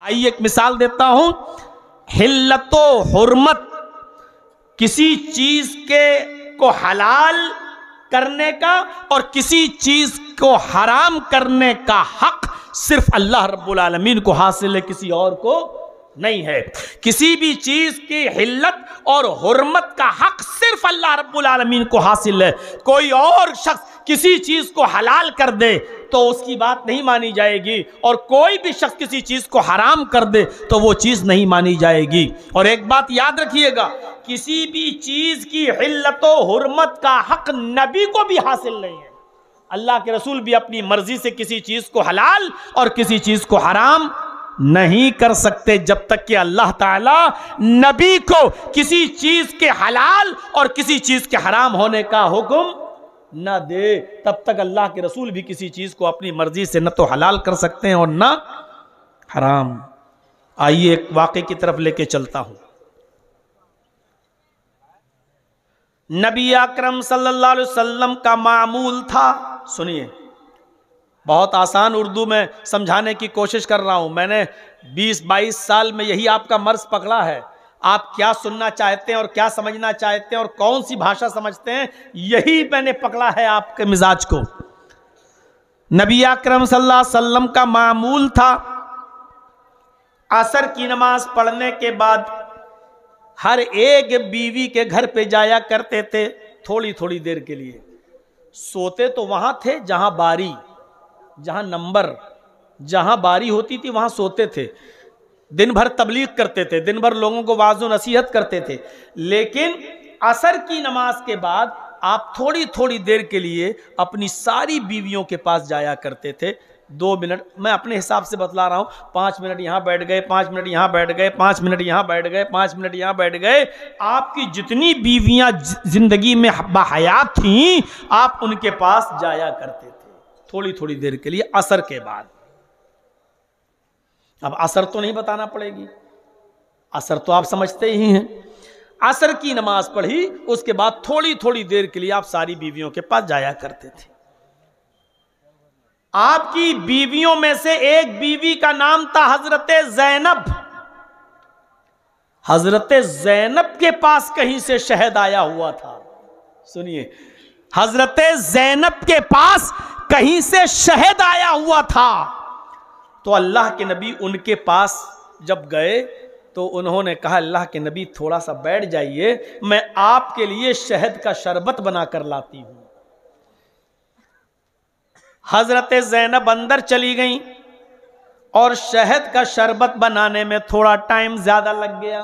आइए एक मिसाल देता हूं। हिल्लतो हुर्मत, किसी चीज के को हलाल करने का और किसी चीज को हराम करने का हक सिर्फ अल्लाह रब्बुल आलमीन को हासिल है, किसी और को नहीं है। किसी भी चीज की हिल्लत और हुर्मत का हक सिर्फ अल्लाह रब्बुल आलमीन को हासिल है। कोई और शख्स किसी चीज को हलाल कर दे तो उसकी बात नहीं मानी जाएगी, और कोई भी शख्स किसी चीज को हराम कर दे तो वो चीज नहीं मानी जाएगी। और एक बात याद रखिएगा, किसी भी चीज की हिल्लत और हुर्मत का हक नबी को भी हासिल नहीं है। अल्लाह के रसूल भी अपनी मर्जी से किसी चीज को हलाल और किसी चीज को हराम नहीं कर सकते, जब तक कि अल्लाह ताला नबी को किसी चीज के हलाल और किसी चीज के हराम होने का हुक्म न दे, तब तक अल्लाह के रसूल भी किसी चीज को अपनी मर्जी से न तो हलाल कर सकते हैं और न हराम। आइए एक वाक़े की तरफ लेके चलता हूं। नबी अकरम सल्लल्लाहु अलैहि वसल्लम का मामूल था, सुनिए, बहुत आसान उर्दू में समझाने की कोशिश कर रहा हूं। मैंने 20-22 साल में यही आपका मर्ज पकड़ा है। आप क्या सुनना चाहते हैं और क्या समझना चाहते हैं और कौन सी भाषा समझते हैं, यही मैंने पकड़ा है आपके मिजाज को। नबी अकरम सल्लल्लाहु अलैहि वसल्लम का मामूल था, असर की नमाज पढ़ने के बाद हर एक बीवी के घर पे जाया करते थे थोड़ी थोड़ी देर के लिए। सोते तो वहां थे जहां बारी, जहां नंबर, जहां बारी होती थी वहां सोते थे। दिन भर तबलीग करते थे, दिन भर लोगों को वाज़ो नसीहत करते थे, लेकिन असर की नमाज के बाद आप थोड़ी थोड़ी देर के लिए अपनी सारी बीवियों के पास जाया करते थे। 2 मिनट, मैं अपने हिसाब से बतला रहा हूं, 5 मिनट यहां बैठ गए, 5 मिनट यहां बैठ गए, 5 मिनट यहां बैठ गए, 5 मिनट यहां बैठ गए। आपकी जितनी बीवियां जिंदगी में बाहयात थीं, आप उनके पास जाया करते थे थोड़ी थोड़ी देर के लिए असर के बाद। अब असर तो नहीं बताना पड़ेगी, असर तो आप समझते ही हैं। असर की नमाज पढ़ी, उसके बाद थोड़ी थोड़ी देर के लिए आप सारी बीवियों के पास जाया करते थे। आपकी बीवियों में से एक बीवी का नाम था हजरत ज़ैनब। हजरत ज़ैनब के पास कहीं से शहद आया हुआ था। सुनिए, हजरत ज़ैनब के पास कहीं से शहद आया हुआ था। तो अल्लाह के नबी उनके पास जब गए तो उन्होंने कहा, अल्लाह के नबी थोड़ा सा बैठ जाइए, मैं आपके लिए शहद का शरबत बनाकर लाती हूं। हजरत ज़ैनब अंदर चली गई और शहद का शरबत बनाने में थोड़ा टाइम ज्यादा लग गया।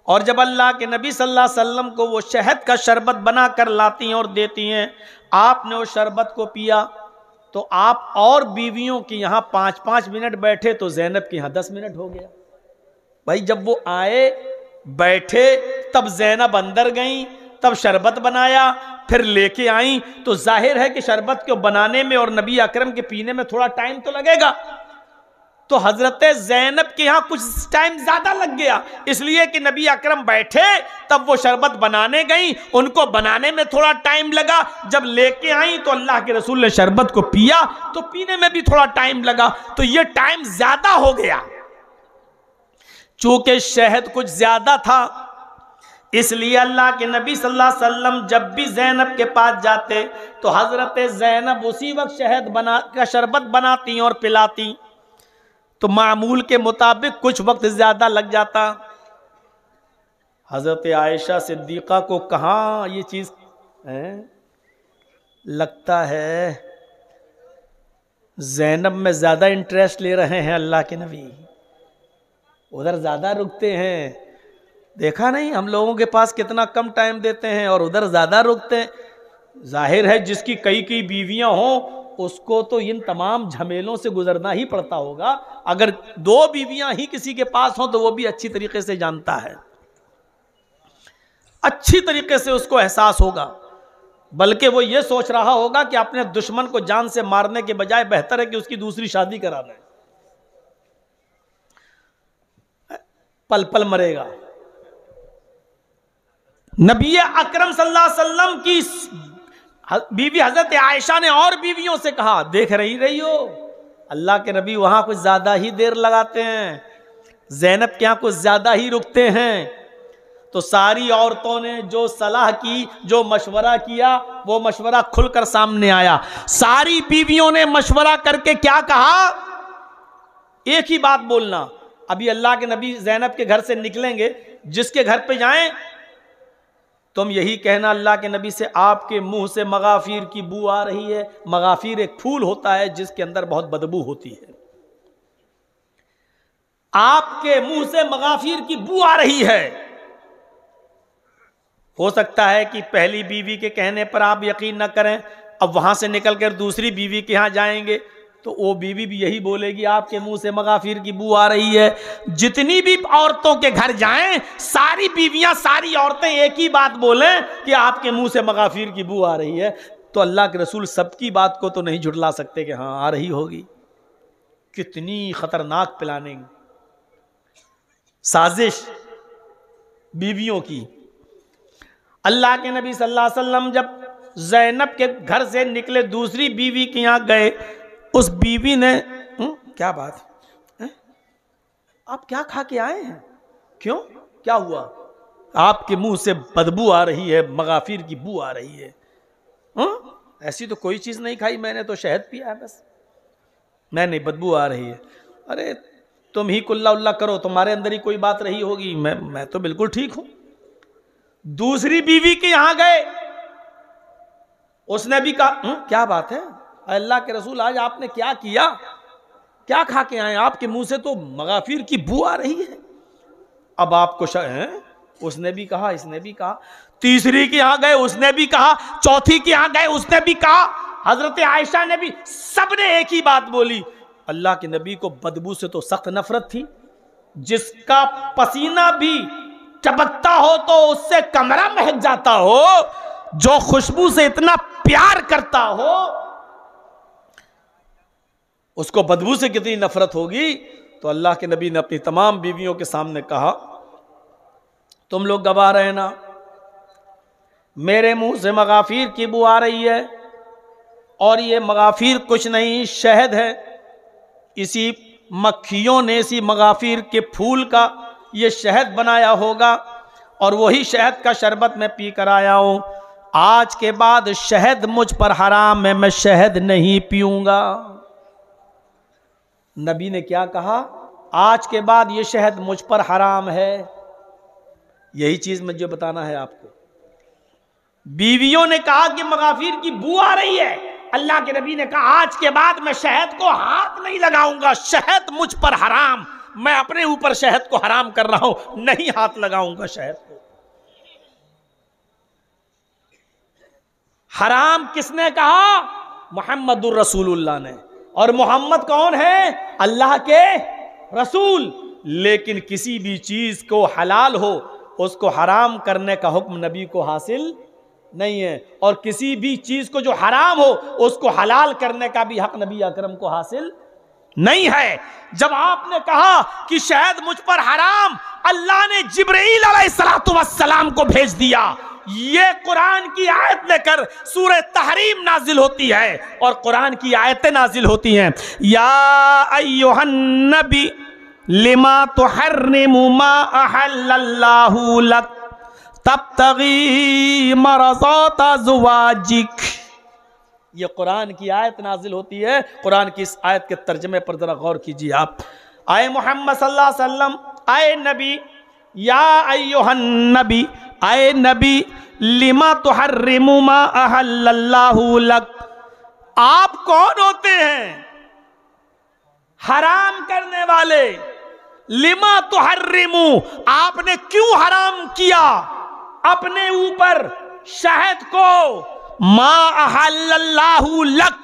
और जब अल्लाह के नबी सल्लल्लाहु अलैहि वसल्लम को वो शहद का शरबत बनाकर लाती हैं और देती हैं, आपने उस शरबत को पिया तो आप और बीवियों के यहाँ 5-5 मिनट बैठे तो ज़ैनब के यहाँ 10 मिनट हो गया। भाई जब वो आए बैठे तब ज़ैनब अंदर गई, तब शरबत बनाया, फिर लेके आई, तो जाहिर है कि शरबत को बनाने में और नबी अकरम के पीने में थोड़ा टाइम तो लगेगा। तो हजरत ज़ैनब के यहाँ कुछ टाइम ज्यादा लग गया, इसलिए कि नबी अकरम बैठे तब वो शरबत बनाने गई, उनको बनाने में थोड़ा टाइम लगा। जब लेके आई तो अल्लाह के रसूल ने शरबत को पिया तो पीने में भी थोड़ा टाइम लगा, तो ये टाइम ज्यादा हो गया। चूंकि शहद कुछ ज्यादा था, इसलिए अल्लाह के नबी सल्लल्लाहु अलैहि वसल्लम जब भी ज़ैनब के पास जाते तो हजरत ज़ैनब उसी वक्त शहद का शरबत बनाती और पिलाती। तो मामूल के मुताबिक कुछ वक्त ज्यादा लग जाता। हजरत आयशा सिद्दीक़ा को कहाँ ये चीज है, लगता है ज़ैनब में ज्यादा इंटरेस्ट ले रहे हैं अल्लाह के नबी, उधर ज्यादा रुकते हैं। देखा नहीं हम लोगों के पास कितना कम टाइम देते हैं और उधर ज्यादा रुकते हैं। जाहिर है जिसकी कई कई बीवियां हों उसको तो इन तमाम झमेलों से गुजरना ही पड़ता होगा। अगर 2 बीवियां ही किसी के पास हों तो वो भी अच्छी तरीके से जानता है, अच्छी तरीके से उसको एहसास होगा, बल्कि वो ये सोच रहा होगा कि अपने दुश्मन को जान से मारने के बजाय बेहतर है कि उसकी दूसरी शादी करा दें, पल पल मरेगा। नबी अकरम सल्लल्लाहु अलैहि वसल्लम की बीवी हजरत आयशा ने और बीवियों से कहा, देख रही हो अल्लाह के नबी वहां कुछ ज्यादा ही देर लगाते हैं, ज़ैनब के यहाँ कुछ ज्यादा ही रुकते हैं। तो सारी औरतों ने जो सलाह की, जो मशवरा किया, वो मशवरा खुलकर सामने आया। सारी बीवियों ने मशवरा करके क्या कहा, एक ही बात बोलना। अभी अल्लाह के नबी ज़ैनब के घर से निकलेंगे, जिसके घर पे जाएं तुम यही कहना अल्लाह के नबी से, आपके मुंह से मगाफिर की बू आ रही है। मगाफिर एक फूल होता है जिसके अंदर बहुत बदबू होती है। आपके मुंह से मगाफिर की बू आ रही है। हो सकता है कि पहली बीवी के कहने पर आप यकीन न करें, अब वहां से निकलकर दूसरी बीवी के यहां जाएंगे तो वो बीवी भी यही बोलेगी, आपके मुंह से मगाफिर की बू आ रही है। जितनी भी औरतों के घर जाएं, सारी बीवियां, सारी औरतें एक ही बात बोलें कि आपके मुंह से मगाफिर की बू आ रही है। तो अल्लाह के रसूल सबकी बात को तो नहीं झुठला सकते कि हाँ आ रही होगी। कितनी खतरनाक प्लानिंग, साजिश बीवियों की। अल्लाह के नबी सल्लल्लाहु अलैहि वसल्लम जब ज़ैनब के घर से निकले, दूसरी बीवी के यहाँ गए, उस बीवी ने क्या बात है? आप क्या खा के आए हैं? क्यों, क्या हुआ? आपके मुंह से बदबू आ रही है, मगाफिर की बू आ रही है। ऐसी तो कोई चीज नहीं खाई मैंने, तो शहद पिया है बस। मैं नहीं, बदबू आ रही है। अरे तुम ही कुल्ला उल्ला करो, तुम्हारे अंदर ही कोई बात रही होगी, मैं तो बिल्कुल ठीक हूं। दूसरी बीवी के यहां गए, उसने भी कहा क्या बात है अल्लाह के रसूल, आज आपने क्या किया, क्या खा के आए? आपके मुंह से तो मगाफिर की बू आ रही है। अब आपको उसने भी कहा, इसने भी कहा। तीसरी के यहां गए, उसने भी कहा। चौथी के यहां गए, उसने भी कहा। हजरत आयशा ने भी, सबने एक ही बात बोली। अल्लाह के नबी को बदबू से तो सख्त नफरत थी। जिसका पसीना भी टपकता हो तो उससे कमरा महक जाता हो, जो खुशबू से इतना प्यार करता हो, उसको बदबू से कितनी नफरत होगी। तो अल्लाह के नबी ने अपनी तमाम बीवियों के सामने कहा, तुम लोग गवाह रहे ना, मेरे मुंह से मगाफिर की बू आ रही है, और ये मगाफिर कुछ नहीं, शहद है। इसी मक्खियों ने इसी मगाफिर के फूल का ये शहद बनाया होगा, और वही शहद का शरबत मैं पी कर आया हूं। आज के बाद शहद मुझ पर हराम है, मैं शहद नहीं पीऊंगा। नबी ने क्या कहा? आज के बाद ये शहद मुझ पर हराम है। यही चीज मुझे बताना है आपको। बीवियों ने कहा कि मगाफिर की बू आ रही है, अल्लाह के नबी ने कहा आज के बाद मैं शहद को हाथ नहीं लगाऊंगा, शहद मुझ पर हराम, मैं अपने ऊपर शहद को हराम कर रहा हूं, नहीं हाथ लगाऊंगा शहद को। हराम किसने कहा? मुहम्मदुर रसूलुल्लाह ने। और मोहम्मद कौन है? अल्लाह के रसूल। लेकिन किसी भी चीज को हलाल हो उसको हराम करने का हुक्म नबी को हासिल नहीं है, और किसी भी चीज को जो हराम हो उसको हलाल करने का भी हक नबी अकरम को हासिल नहीं है। जब आपने कहा कि शहद मुझ पर हराम, अल्लाह ने जिब्रील अलैहिस्सलाम को भेज दिया। ये कुरान की आयत लेकर सूरह तहरीम नाजिल होती है, और कुरान की आयतें नाजिल होती हैं। या अय्युहन नबी लिमा तुहर्रिमु मा अहल्लल्लाहु लक तब्तगी मरज़ात अज़वाजिक। ये कुरान की आयत नाजिल होती है। कुरान की इस आयत के तर्जमे पर जरा गौर कीजिए आप। आए मोहम्मद सल्लल्लाहु अलैहि वसल्लम, आए नबी, या अय्युहन नबी, आए नबी, लिमा तुहर्रिमु मा अहल्लल्लाहु लक। आप कौन होते हैं? हराम करने वाले। लिमा तुहर्रिमु, आपने क्यों हराम किया अपने ऊपर शहद को? मा अहल्लल्लाहु लक,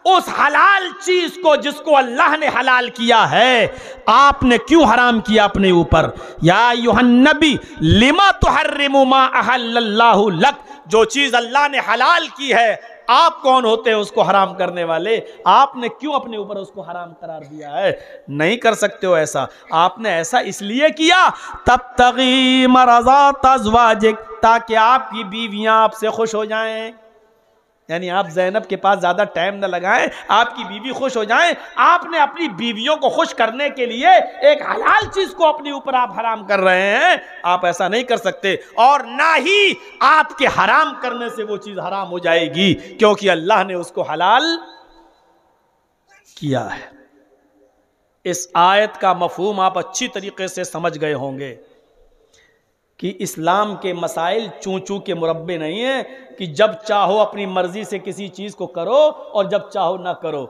उस हलाल चीज को जिसको अल्लाह ने हलाल किया है, आपने क्यों हराम किया अपने ऊपर? या अय्युहन नबी लिमा तुहर्रिमु मा अहल्लल्लाहु लक, जो चीज अल्लाह ने हलाल की है, आप कौन होते हैं उसको हराम करने वाले? आपने क्यों अपने ऊपर उसको हराम करार दिया है? नहीं कर सकते हो ऐसा। आपने ऐसा इसलिए किया तब्तगी मरज़ात अज़वाजिक, ताकि आपकी बीवियां आपसे खुश हो जाएं। यानी आप ज़ैनब के पास ज़्यादा टाइम न लगाएं, आपकी बीवी खुश हो जाएं। आपने अपनी बीवियों को खुश करने के लिए एक हलाल चीज़ को अपने ऊपर आप हराम कर रहे हैं। आप ऐसा नहीं कर सकते, और ना ही आपके हराम करने से वो चीज़ हराम हो जाएगी, क्योंकि अल्लाह ने उसको हलाल किया है। इस आयत का मफहूम आप अच्छी तरीके से समझ गए होंगे कि इस्लाम के मसाइल चूं चूं के मुरब्बे नहीं है कि जब चाहो अपनी मर्जी से किसी चीज़ को करो और जब चाहो ना करो।